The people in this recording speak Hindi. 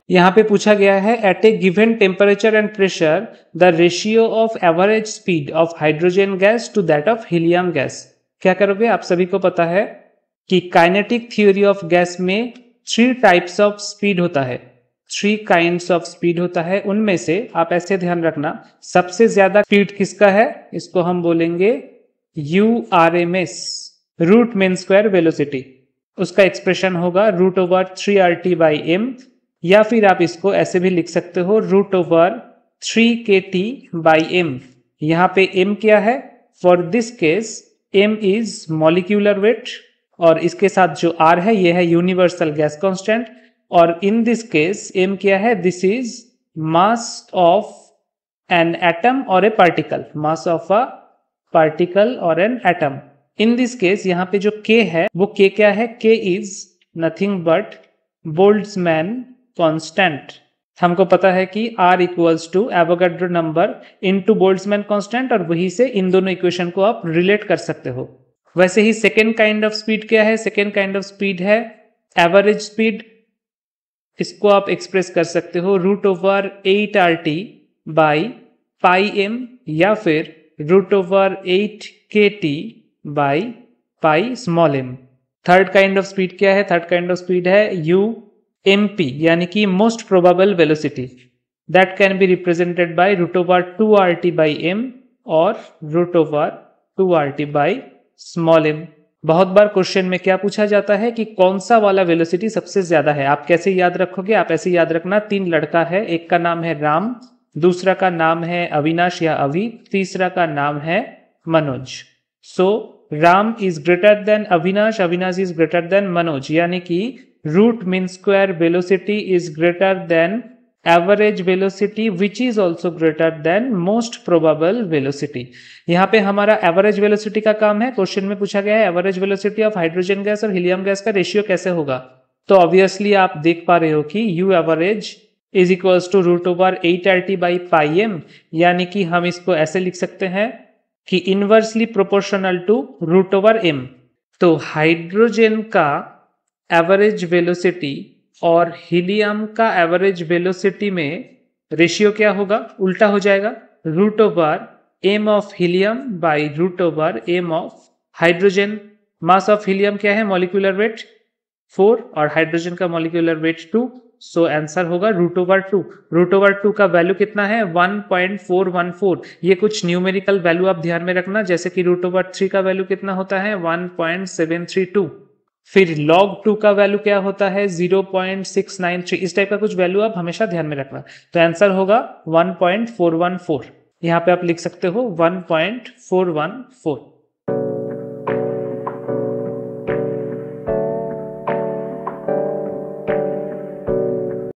यहाँ पे पूछा गया है at a given temperature and pressure the ratio of average speed of hydrogen gas to that of helium gas. क्या करोगे? आप सभी को पता है कि काइनेटिक थ्योरी ऑफ गैस में 3 टाइप्स ऑफ स्पीड होता है, 3 काइंड्स ऑफ स्पीड होता है। उनमें से आप ऐसे ध्यान रखना, सबसे ज्यादा स्पीड किसका है? इसको हम बोलेंगे URMS, root mean square velocity. उसका एक्सप्रेशन होगा √3RT/m, या फिर आप इसको ऐसे भी लिख सकते हो √3kT/m। यहाँ पे m क्या है? For this case m is molecular weight, और इसके साथ जो r है ये है यूनिवर्सल गैस कांस्टेंट, और इन दिस केस m क्या है? This is mass of an atom और a particle, mass of a particle और an atom. In this case यहाँ पे जो k है वो k क्या है? k is nothing but Boltzmann constant. हमको पता है कि R equals to Avogadro number into Boltzmann constant, और वही से इन दोनों इक्वेशन को आप रिलेट कर सकते हो। वैसे ही सेकेंड काइंड ऑफ स्पीड क्या है? सेकेंड काइंड ऑफ स्पीड है एवरेज स्पीड। इसको आप एक्सप्रेस कर सकते हो √8RT/πm या फिर √8kT/πm। Third kind of speed क्या है? थर्ड काइंड ऑफ स्पीड है UMP, यानी कि most probable velocity. That can be represented by √2RT/m और √2RT/m। बहुत बार क्वेश्चन में क्या पूछा जाता है कि कौन सा वाला वेलोसिटी सबसे ज्यादा है। आप कैसे याद रखोगे? आप ऐसे याद रखना, 3 लड़का है, एक का नाम है राम, दूसरा का नाम है अविनाश या अवि, तीसरा का नाम है Manoj. So Ram is greater than Avinash, Avinash is greater than Manoj, यानी कि root mean square velocity is greater than average velocity which is also greater than most probable velocity. यहाँ पे हमारा एवरेज वेलोसिटी का काम है। क्वेश्चन में पूछा गया है average velocity of hydrogen gas और हीलियम गैस का रेशियो कैसे होगा। तो ऑब्वियसली आप देख पा रहे हो कि U average is equals to √8RT/πm, यानी कि हम इसको ऐसे लिख सकते हैं कि इनवर्सली प्रोपोर्शनल टू √m। तो हाइड्रोजन का एवरेज वेलोसिटी और हीलियम का एवरेज वेलोसिटी में रेशियो क्या होगा? उल्टा हो जाएगा, √m of helium by √m of hydrogen. Mass of helium क्या है? मॉलिक्यूलर वेट 4 और हाइड्रोजन का मॉलिक्यूलर वेट 2। सो आंसर होगा √2। √2 का वैल्यू कितना है? 1.414। ये कुछ न्यूमेरिकल वैल्यू आप ध्यान में रखना, जैसे कि √3 का वैल्यू कितना होता है? 1.732। फिर log 2 का वैल्यू क्या होता है? 0.693। इस टाइप का कुछ वैल्यू आप हमेशा ध्यान में रखना। तो आंसर होगा 1.414। यहाँ पे आप लिख सकते हो 1.414।